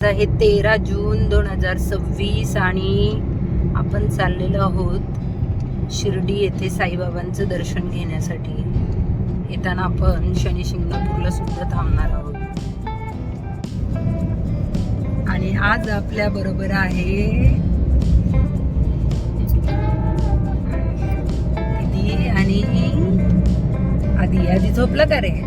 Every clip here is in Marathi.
आहे 13 जून 2026 आणि आपण चाललेलो आहोत शिर्डी येथे साईबाबांचं दर्शन घेण्यासाठी. येताना आपण शनी शिंगणापूरला सुद्धा थांबणार आहोत. आणि आज आपल्या बरोबर आहे दीदी आणि आधी झोपलं का रे?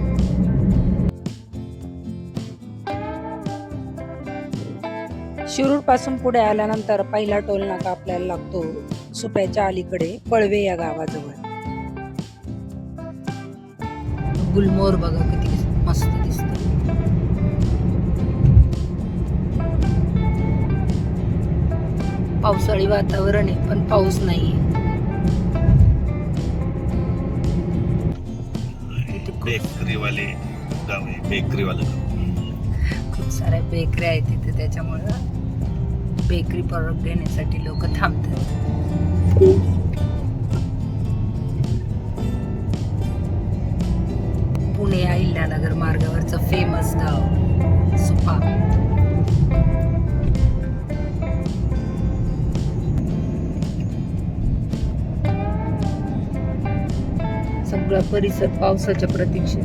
शिरूर पासून पुढे आल्यानंतर पहिला टोल नाका आपल्याला लागतो सुप्याच्या अलीकडे पळवे या गावाजवळ. गुलमोहर बघा किती मस्त दिसत. पावसाळी वातावरण आहे पण पाऊस नाहीये. बेकरीवाले गाव आहे, बेकरीवाले खूप साऱ्या बेकऱ्या आहेत तिथे, त्याच्यामुळं बेकरी प्रोडक्ट घेण्यासाठी लोक थांबतात. पुणे अहिल्यानगर मार्गावरचं फेमस गाव सुपा. सगळा परिसर पावसाच्या प्रतीक्षेत.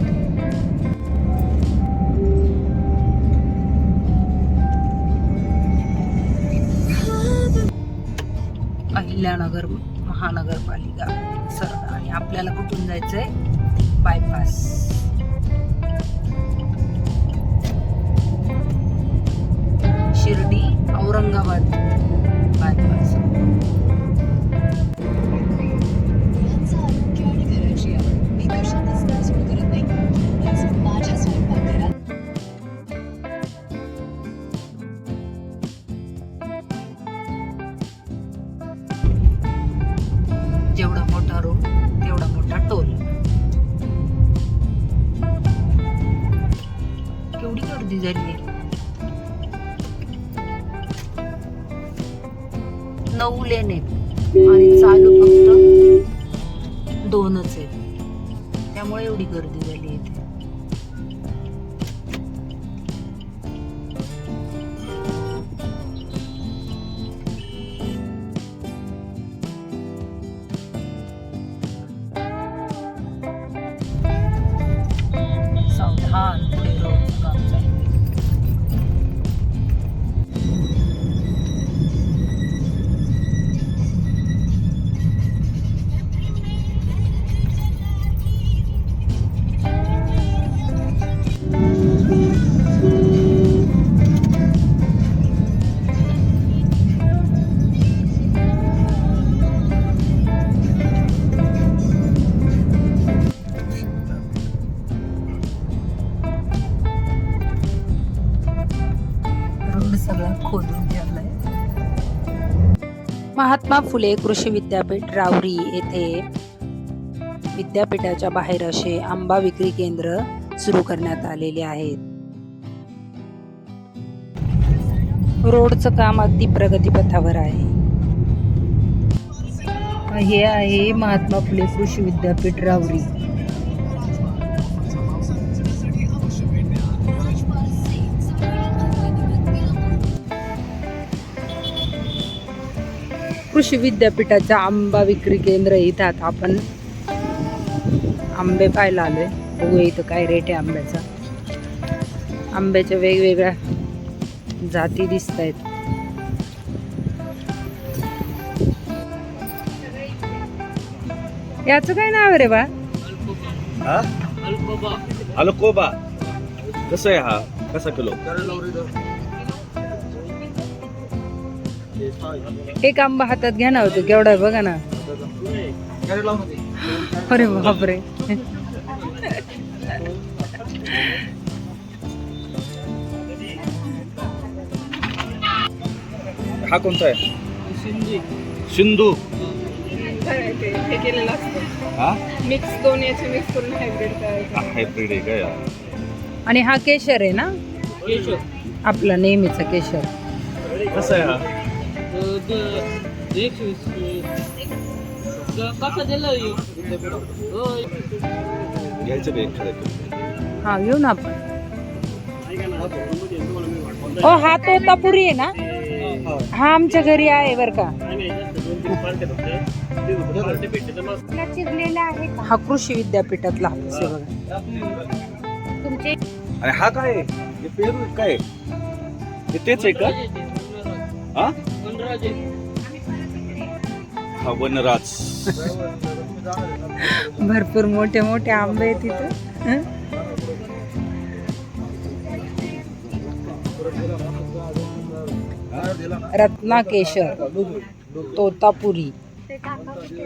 अहिल्यानगर महानगरपालिका सरळ. आणि आपल्याला कुठून जायचंय? बायपास. शिर्डी औरंगाबाद बायपास. जेवढा मोठा रोड तेवढा मोठा टोल. केवढी गर्दी झाली. 9 लेन आहेत आणि चालू फक्त 2च आहेत, त्यामुळे एवढी गर्दी झाली इथे. सावधान, पुढे रोडचं काम चालू आहे. महात्मा फुले कृषी विद्यापीठ राहुरी येथे विद्यापीठाच्या बाहेर असे आंबा विक्री केंद्र सुरू करण्यात आलेले आहेत. रोडचं काम अगदी प्रगतीपथावर आहे. हे आहे महात्मा फुले कृषी विद्यापीठ राहुरी. कृषी विद्यापीठाच्या आंबा विक्री केंद्र इथं आपण आंबे पाहायला आलोय. बघू इथं काय रेट आहे आंब्याचा. आंब्याच्या वेगवेगळ्या जाती दिसत आहेत. याचं काय नाव रे बा? अलकोबा. कसं आहे हा? कसा किलो? एक आंबा हातात घ्या ना. होतो केवढा आहे बघा ना. अरे बापरे. हा कोणता आहे? सिंधू. हे केलेलं असतं. हा मिक्स, दोन याचे मिक्स करून हायब्रिड करायचं. हायब्रिड आहे का या? आणि हा केशर आहे ना, केशर आपला नेहमीचा केशर. कसं आहे हा? हा घेऊ ना आपण. हो हा तोतापुरी आहे ना, हा आमच्या घरी आहे बर का. हा कृषी विद्यापीठातला हापूस आहे बघा. तुमचे अरे हा काय आहे? हे पेरू आहे काय? हे तेच आहे का? हा हा वनराज. भरपूर मोठे मोठे आंबे आहेत तिथं. हं? रत्नाकेशर तोतापुरी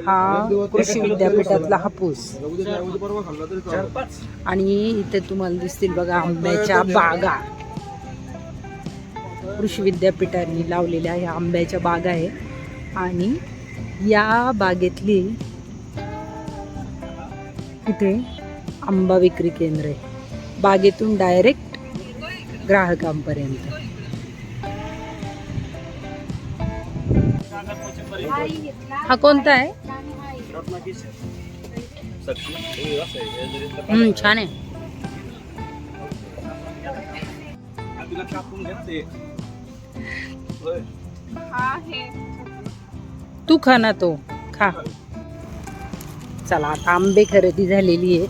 हा कृषी विद्यापीठातला हापूस. आणि इथे तुम्हाला दिसतील बघा आंब्याच्या बागा. कृषी विद्यापीठाने लावलेल्या ह्या आंब्याच्या बागा आहे. आणि या बागेतली इथे आंबा विक्री केंद्र आहे. बागेतून डायरेक्ट ग्राहकांपर्यंत. हा कोणता आहे? छान आहे. तू खा ना, तो खा. चला आता आंबे खरेदी झालेली आहे.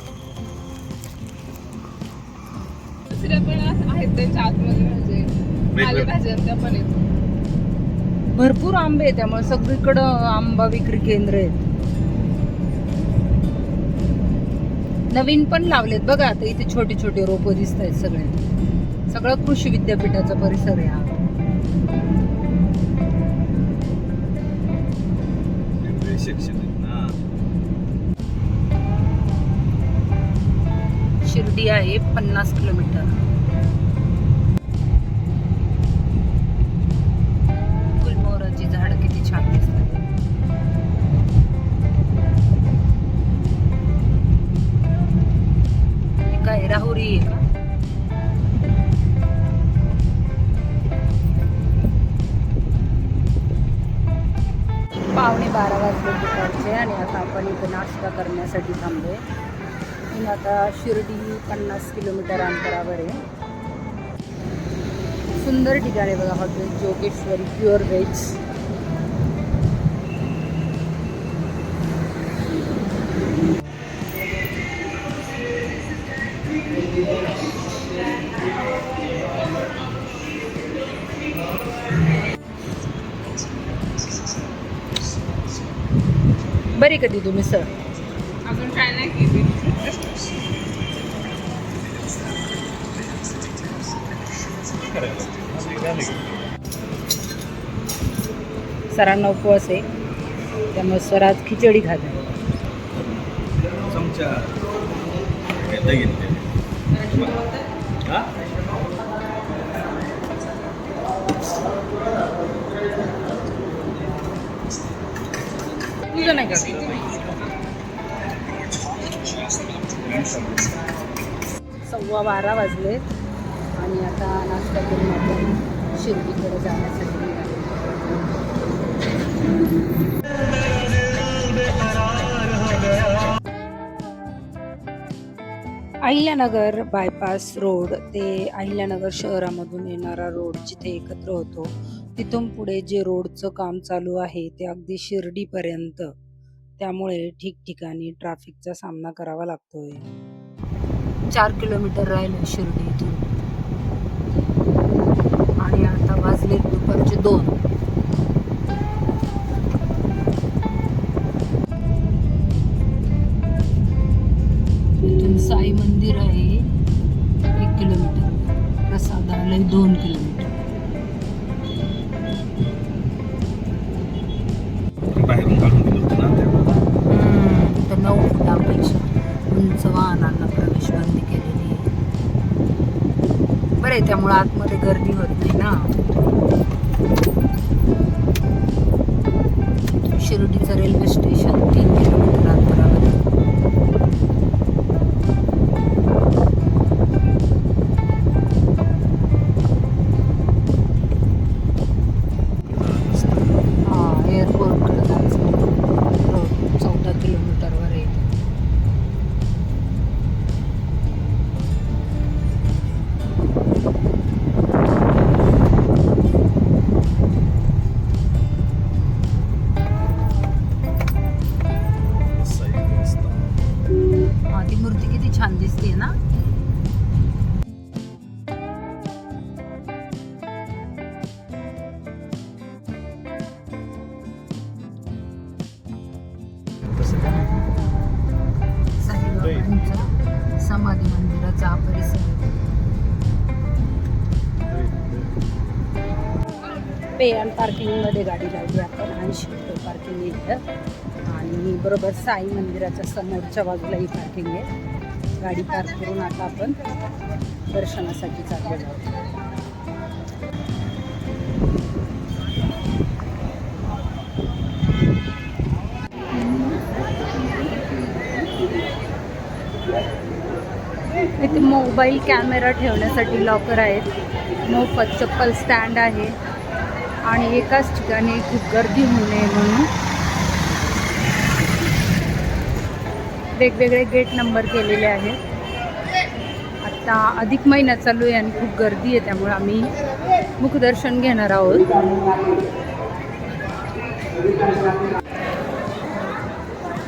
दुसऱ्या पण आहेत त्यांच्या आतमध्ये म्हणजे पालेभाज्या त्या पण आहेत. भरपूर आंबे आहे त्यामुळे सगळीकडं आंबा विक्री केंद्र आहेत. नवीन पण लावलेत बघा आता इथे. छोटे छोटे रोपं दिसत आहेत सगळे. सगळं कृषी विद्यापीठाचा परिसर आहे हा. शिर्डी आहे 50 किलोमीटर. गुलमोहराची झाड किती छान दिसतात. हे काय राहुरी आहे का? पावणे 12 वाजले दुपारचे आणि आता आपण इथं नाश्ता करण्यासाठी थांबलोय. मी आता शिर्डी 50 किलोमीटर अंतरावर आहे. सुंदर ठिकाण आहे बघा हॉटेल जोगेश्वरी प्युअर व्हेज. बरी कधी तुम्ही सर? अजून काय नाही केली. सरांना उपवास आहे त्यामुळे सर आज खिचडी खाते. चमचा तुझं नाही का? 12:15 वाजले आणि आता नाश्ता करून आपण शिर्डीकडे जाण्यासाठी निघालो. अहिल्यानगर बायपास रोड ते अहिल्यानगर शहरामधून येणारा रोड जिथे एकत्र होतो तिथून पुढे जे रोडचं काम चालू आहे ते अगदी शिर्डीपर्यंत. त्यामुळे ठिकठिकाणी ट्रॅफिकचा सामना करावा लागतोय. 4 किलोमीटर राहिले शिर्डी इथून आणि आता वाजले दुपारचे 2. इथून साई मंदिर आहे 1 किलोमीटर. प्रसादालय 2 किलोमीटर. बाहेरून काढून दिलं होतं ना त्यामुळे. तर 9 फुटापेक्षा उंच वाहनांना प्रवेश बंदी केलेली आहे. बरं आहे त्यामुळे आतमध्ये गर्दी होत नाही ना. शिर्डीचं रेल्वे स्टेशन 3 किलोमीटर अंतरावर आहे. एअरपोर्टकडे जायचं रोड 14 किलोमीटरवर आहे. समाधी मंदिराचा हा परिसर आहे. पे अँड पार्किंगमध्ये गाडी लावली आपण 80 रुपये पार्किंग इथं आणि बरोबर साई मंदिराच्या समोरच्या बाजूला ही पार्किंग आहे. गाडी पार्क करून आता आपण दर्शनासाठी चाललेलो आहोत. इथे मोबाईल कॅमेरा ठेवण्यासाठी लॉकर आहेत. मोफत चप्पल स्टँड आहे आणि एकाच ठिकाणी खूप गर्दी होऊ नये म्हणून वेगवेगळे गेट नंबर केलेले आहेत. आता अधिक महिना चालू आहे आणि खूप गर्दी आहे, त्यामुळे आम्ही मुखदर्शन घेणार आहोत.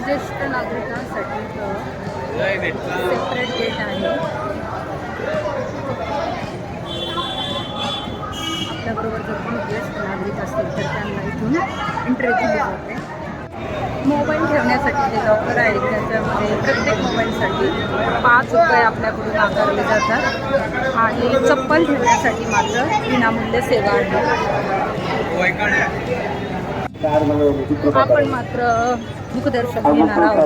ज्येष्ठ नागरिकांसाठी सेपरेट गेट आहे. आपल्याबरोबर जर कोणी ज्येष्ठ नागरिक असतील तर त्यांना इथून एंट्री दिली जाते. मोबाईल ठेवण्यासाठी जे लॉकर आहेत त्याच्यामध्ये प्रत्येक मोबाईलसाठी 5 रुपये आपल्याकडून आकारले जातात आणि चप्पल ठेवण्यासाठी मात्र विनामूल्य सेवा आहे. आपण मात्र मुखदर्शन घेणार आहोत.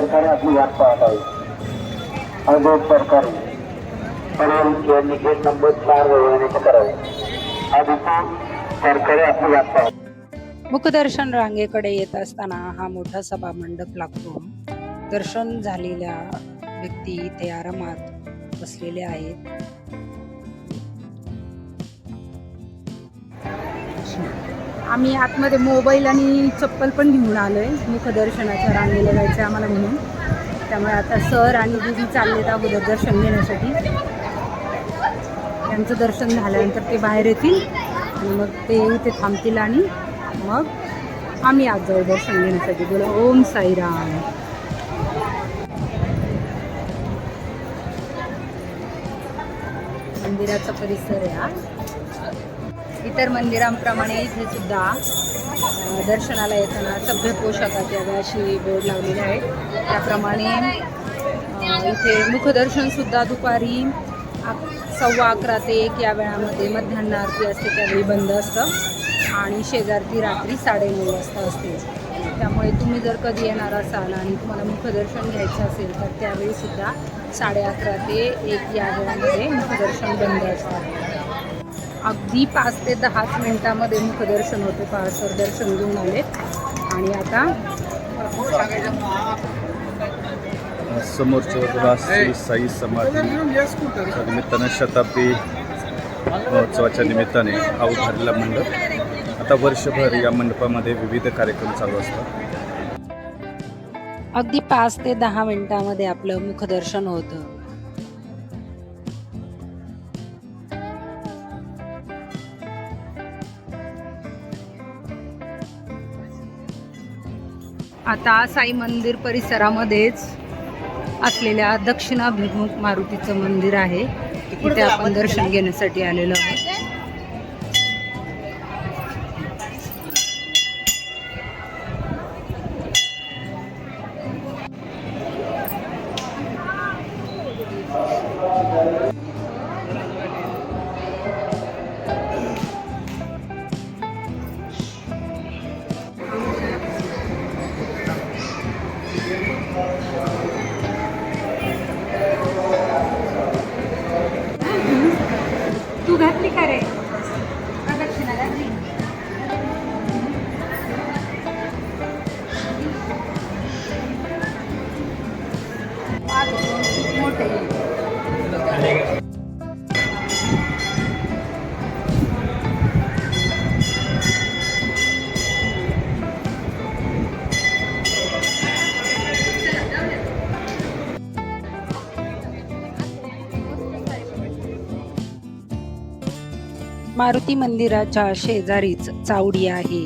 मुखदर्शन रांगेकडे येत असताना हा मोठा सभा मंडप लागतो. दर्शन झालेल्या व्यक्ती इथे आरामात बसलेले आहेत. आम्ही आतमध्ये मोबाईल आणि चप्पल पण घेऊन आलोय. मुखदर्शनाच्या रांगेला जायचं आम्हाला म्हणून. त्यामुळे आता सर आणि दीदी चाललेत अगोदर दर्शन घेण्यासाठी. त्यांचं दर्शन झाल्यानंतर ते बाहेर येतील आणि मग ते इथे थांबतील आणि मग आम्ही आज जाऊ दर्शन घेण्यासाठी. बोला ओम साईराम. मंदिराचा परिसर आहे हा. इतर मंदिरांप्रमाणे इथे सुद्धा दर्शनाला येताना सभ्य पोशाखात यावे अशी बोर्ड लावलेले आहे. त्याप्रमाणे इथे मुखदर्शन सुद्धा दुपारी 11:15 ते 1 या वेळामध्ये मध्यान्ह आरती असते त्यावेळी बंद असतं आणि शेजारती रात्री 9:30 वाजता असते. त्यामुळे तुम्ही जर कधी येणार असाल आणि तुम्हाला मुखदर्शन घ्यायचं असेल तर त्यावेळी सुद्धा 11:30 ते 1 या वेळामध्ये मुखदर्शन बंद असतं. अगदी 5 ते 10 मिनिटामध्ये मुखदर्शन होते. पहा सर दर्शन घेऊन आलेत आणि आता समोरच्या बाजूला श्री साई समाधी निमित्तानं शताब्दी महोत्सवाच्या निमित्ताने हा उभारलेला मंडप. आता वर्षभर या मंडपामध्ये विविध कार्यक्रम चालू असतात. अगदी 5 ते 10 मिनिटामध्ये आपलं मुखदर्शन होतं. आता साई मंदिर परिसरामध्येच असलेल्या दक्षिणाभिमुख मारुतीचं मंदिर आहे. इथे आपण दर्शन घेण्यासाठी आलेलो आहोत. तू घातली का रे? दक्षिणा घातली. मोठे मारुती मंदिराच्या शेजारीच चावडी आहे.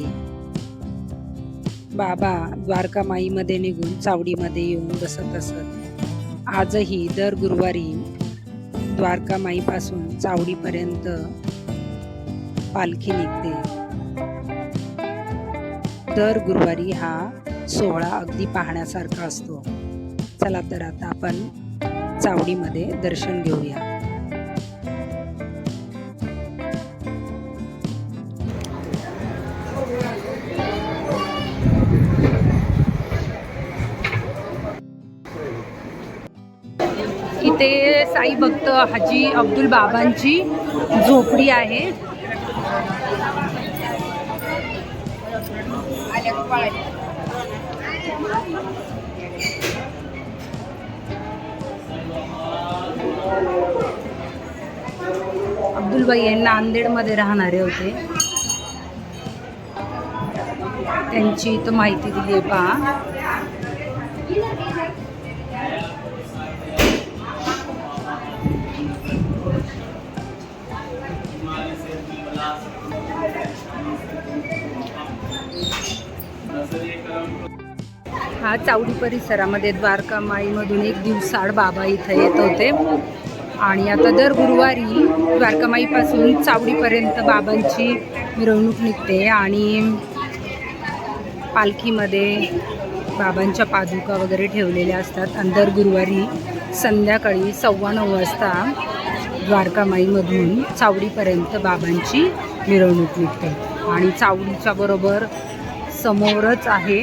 बाबा द्वारकामाईमध्ये निघून चावडीमध्ये येऊन बसत असत. आजही दर गुरुवारी द्वारकामाईपासून चावडीपर्यंत पालखी निघते. दर गुरुवारी हा सोहळा अगदी पाहण्यासारखा असतो. चला तर आता आपण चावडीमध्ये दर्शन घेऊया. इथे साई भक्त हाजी अब्दुल बाबांची झोपडी आहे. अब्दुल भाई हे नांदेडमध्ये राहणारे होते. त्यांची इथं माहिती दिली आहे पहा. हा चावडी परिसरामध्ये द्वारका माईमधून एक दिवसाआड बाबा इथं येत होते आणि आता दर गुरुवारी द्वारका माईपासून चावडीपर्यंत बाबांची मिरवणूक निघते आणि पालखीमध्ये बाबांच्या पादुका वगैरे ठेवलेल्या असतात आणि दर गुरुवारी संध्याकाळी 9:15 वाजता द्वारका माईमधून चावडीपर्यंत बाबांची मिरवणूक निघते आणि चावडीच्या बरोबर समोरच आहे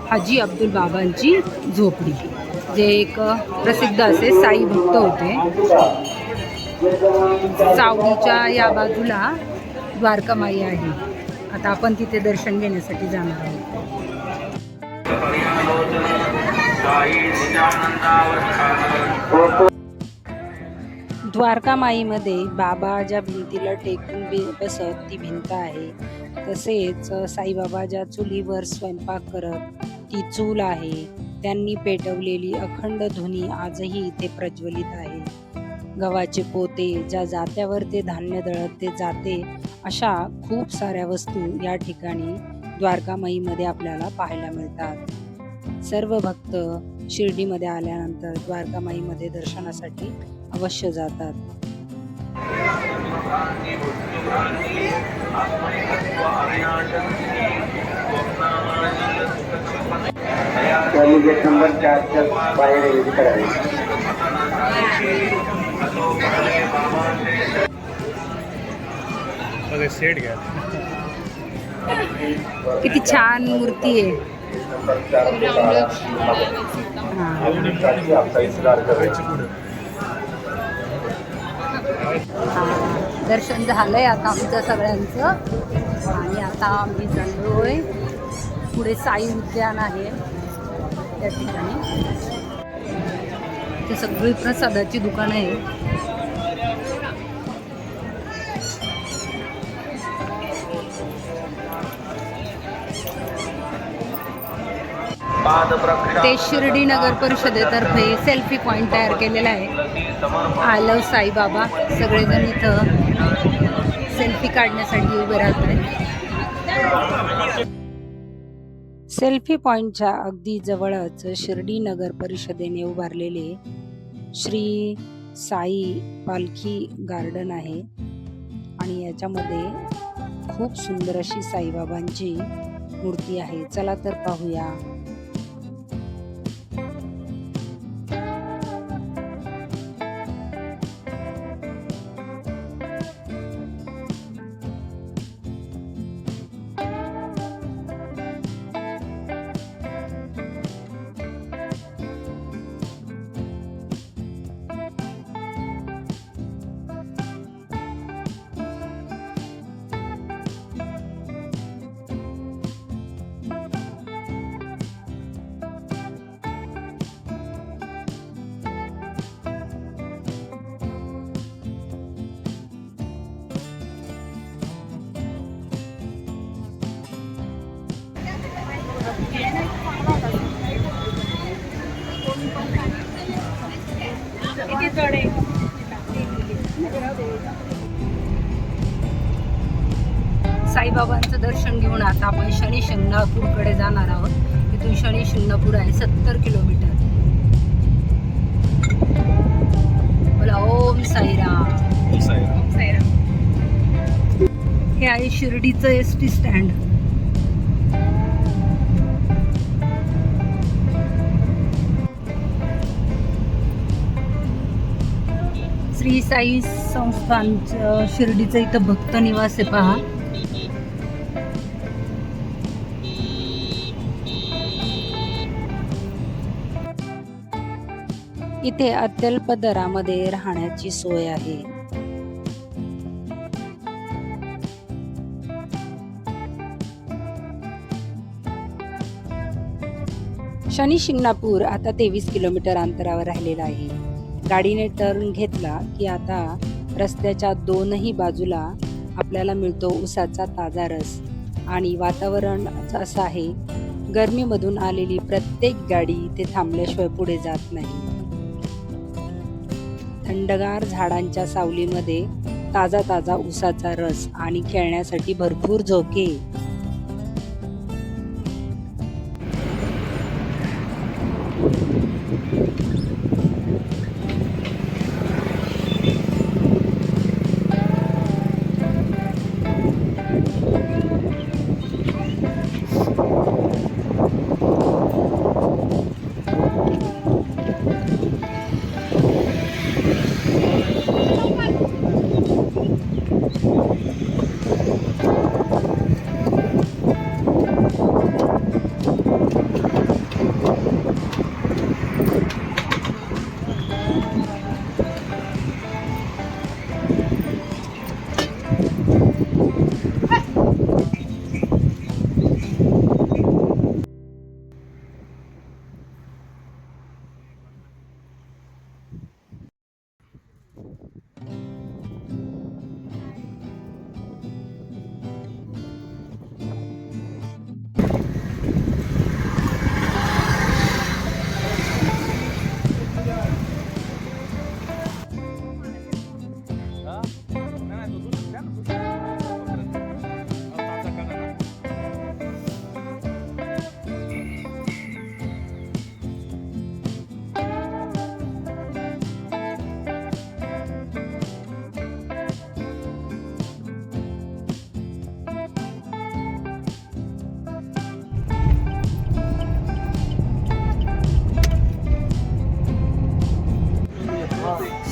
हाजी अब्दुल बाबांची झोपडी, जे एक प्रसिद्ध असे साई भक्त होते. चावडीच्या या बाजूला द्वारका माई आहे. आता आपण तिथे दर्शन घेण्यासाठी जाणार आहोत. द्वारका माईमध्ये बाबा ज्या भिंतीला टेकून बसत ती भिंत आहे. तसेच साईबाबा ज्या चुलीवर स्वयंपाक करत ती चूल आहे. त्यांनी पेटवलेली अखंड धुनी आजही इथे प्रज्वलित आहे. गव्हाचे पोते, ज्या जात्यावर ते धान्य दळत ते जाते, अशा खूप साऱ्या वस्तू या ठिकाणी द्वारकामाईमध्ये आपल्याला पाहायला मिळतात. सर्व भक्त शिर्डीमध्ये आल्यानंतर द्वारकामाईमध्ये दर्शनासाठी अवश्य जातात. गेट नंबर 4 बाहेर रेडी करावी. सेट घ्या. किती छान मूर्ती आहे. दर्शन झालंय आता आमचं सगळ्यांचं आणि आता आम्ही चाललोय पुढे. साई उद्यान आहे त्या ठिकाणी. ते सगळी प्रसादाची दुकानं आहे. ते शिर्डी नगर परिषदेतर्फे सेल्फी पॉइंट तयार केलेला आहे. I love Saibaba. सगळेजण इथं सेल्फी काढण्यासाठी उभे राहत आहेत. सेल्फी पॉइंटच्या अगदी जवळच शिर्डी नगर परिषदेने उभारलेले श्री साई पालखी गार्डन आहे आणि याच्यामध्ये खूप सुंदर अशी साईबाबांची मूर्ती आहे. चला तर पाहूया. साईबाबांचं दर्शन घेऊन आता आपण शनी शिंगणापूरकडे जाणार आहोत. इथून शनी शिंगणापूर आहे 70 किलोमीटर. बोला ओम साईराम. साईराम. हे आहे शिर्डीचं एसटी स्टँड. श्री साई संस्थानचं शिर्डीचं इथं भक्त निवास आहे पहा. इथे अत्यल्प दरामध्ये राहण्याची सोय आहे. शनी शिंगणापूर आता 23 किलोमीटर अंतरावर राहिलेला आहे. गाडीने टर्न घेतला की आता रस्त्याच्या दोनही बाजूला आपल्याला मिळतो उसाचा ताजा रस आणि वातावरण असं आहे, गरमीमधून आलेली प्रत्येक गाडी इथे थांबल्याशिवाय पुढे जात नाही. थंडगार झाडांच्या सावलीमध्ये ताजा ताजा उसाचा रस आणि खेळण्यासाठी भरपूर झोके.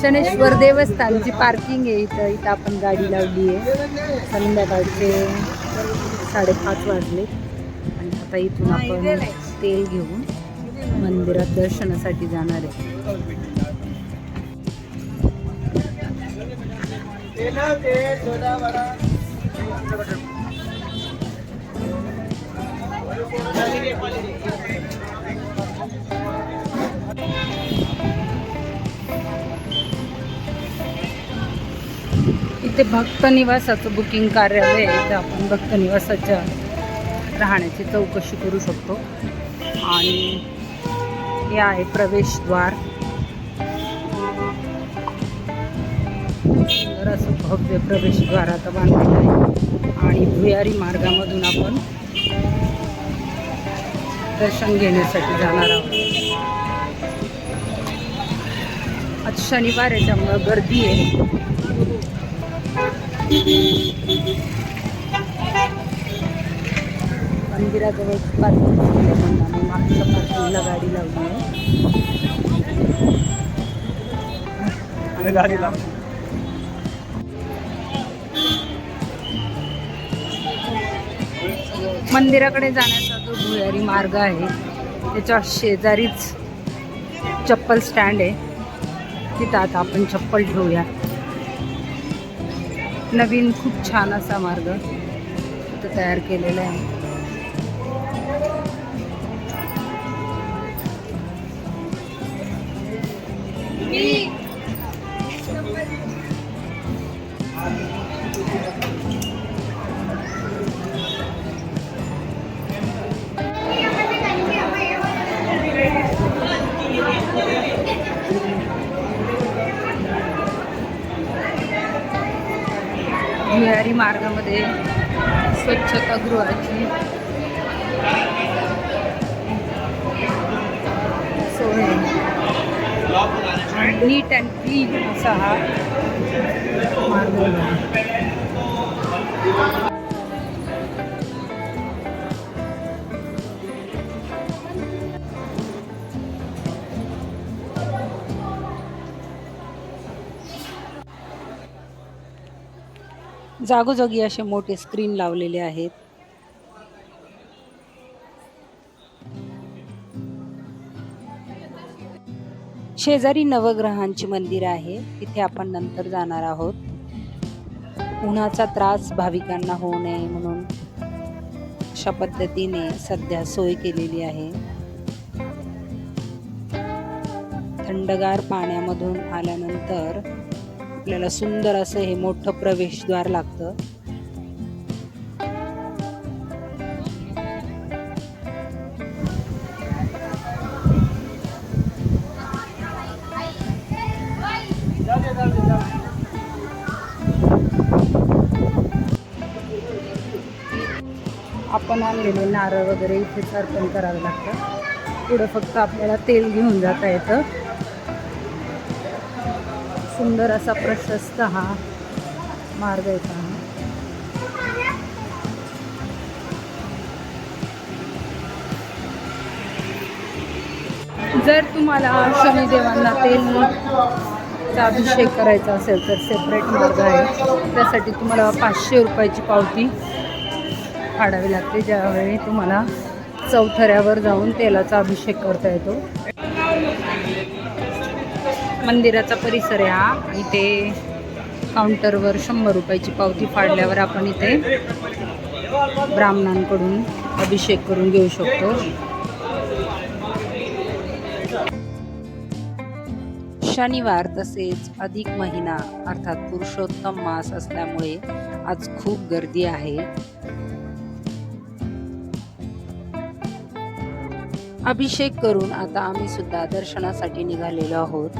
शनेश्वर देवस्थानची पार्किंग आहे इथं. इथं आपण गाडी लावली आहे. संध्याकाळचे 5:30 वाजले आणि आता इथून आपण तेल घेऊन मंदिरात दर्शनासाठी जाणार आहे. इथे भक्त निवासाचं बुकिंग कार्यालय आहे. इथे आपण भक्त निवासाच्या राहण्याची चौकशी करू शकतो आणि हे आहे प्रवेशद्वार. तर असं भव्य प्रवेशद्वार आता बांधलेलं आहे आणि भुयारी मार्गामधून आपण दर्शन घेण्यासाठी जाणार आहोत. आज शनिवार आहे त्यामुळं गर्दी आहे. मंदिराजवळ पार्किंग आम्ही मागच्या पार्किंगला गाडी लावली आहे. मंदिराकडे जाण्याचा जो भुयारी मार्ग आहे त्याच्या शेजारीच चप्पल स्टँड आहे. तिथं आता आपण चप्पल ठेवूया. नवीन खूप छान असा मार्ग इथं तयार केलेला आहे. भुयारी मार्गामध्ये स्वच्छतागृहाची सोय, नीट अँड क्लीन असा हा मार्ग आहे. जागोजागी असे मोठे स्क्रीन लावलेले आहेत. शेजारी नवग्रहांची मंदिर आहे, तिथे आपण नंतर जाणार आहोत. उन्हाचा त्रास भाविकांना होऊ नये म्हणून अशा पद्धतीने सध्या सोय केलेली आहे. थंडगार पाण्यामधून आल्यानंतर आपल्याला सुंदर असं हे मोठं प्रवेशद्वार लागतं. आपण आणलेले नारळ वगैरे इथेच अर्पण करावं लागतं. पुढं फक्त आपल्याला तेल घेऊन जाता येतं. सुंदर असा प्रशस्त हा मार्ग आहे का. जर तुम्हाला शनिदेवांना तेलचा अभिषेक करायचा असेल तर सेपरेट मार्ग आहे. त्यासाठी तुम्हाला 500 रुपयाची पावती फाडावी लागते, ज्यावेळी तुम्हाला चौथऱ्यावर जाऊन तेलाचा अभिषेक करता येतो. मंदिराचा परिसर आहे हा. इथे काउंटरवर 100 रुपयाची पावती फाडल्यावर आपण इथे ब्राह्मणांकडून अभिषेक करून घेऊ शकतो. शनिवार तसेच अधिक महिना अर्थात पुरुषोत्तम मास असल्यामुळे आज खूप गर्दी आहे. अभिषेक करून आता आम्ही सुद्धा दर्शनासाठी निघालेलो आहोत.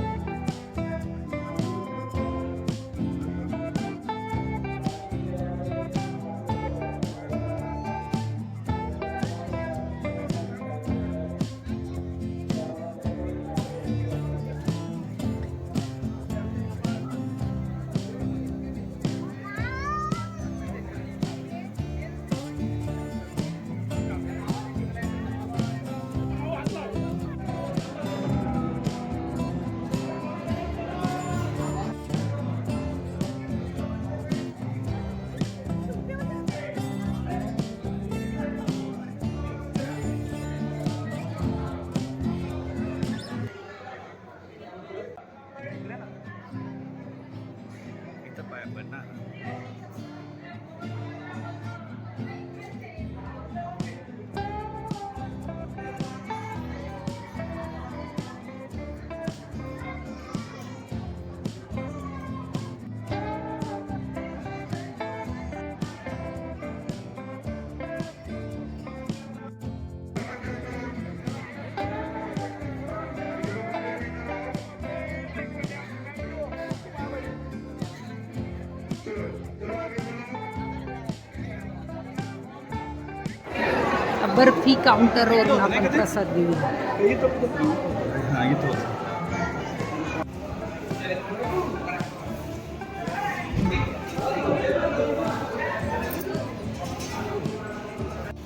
बर्फी काउंटरवरून आपण प्रसाद घेऊया.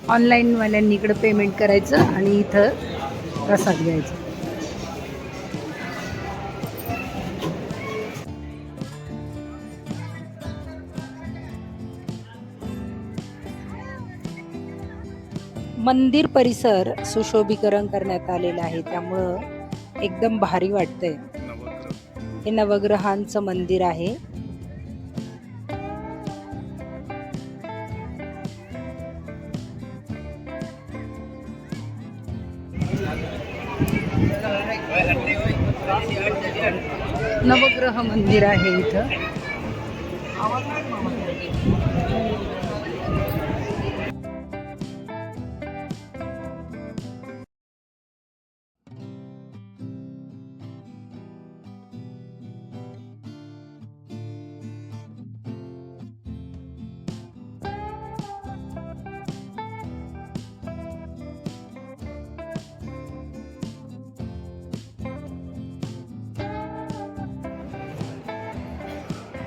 ऑनलाईन वाल्यांनी इकडे पेमेंट करायचं आणि इथं प्रसाद घ्यायचा. मंदिर परिसर सुशोभीकरण करण्यात आलेलं आहे, त्यामुळं एकदम भारी वाटतंय. हे नवग्रहांचं मंदिर आहे. नवग्रह मंदिर आहे इथं.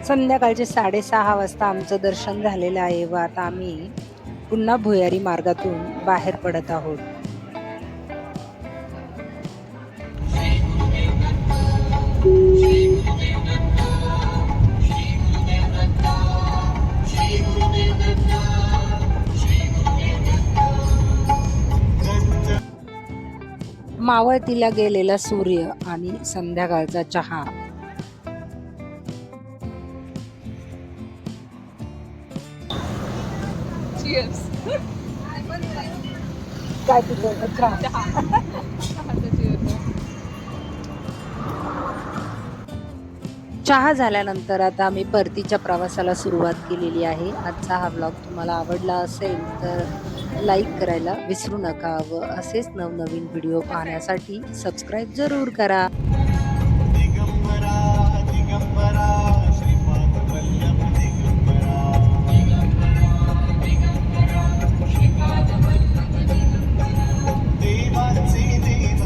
संध्याकाळचे 6:30 वाजता आमचं दर्शन झालेलं आहे व आता आम्ही पुन्हा भुयारी मार्गातून बाहेर पडत आहोत. मावळतीला गेलेला सूर्य आणि संध्याकाळचा चहा. Cheers. काय पितो? चहा. चहाचं cheers. चहा झाल्यानंतर आता आम्ही परतीच्या प्रवासाला सुरुवात केलेली आहे. आजचा हा ब्लॉग तुम्हाला आवडला असेल तर लाईक करायला विसरू नका व असेच नवनवीन व्हिडिओ पाहण्यासाठी सबस्क्राईब जरूर करा.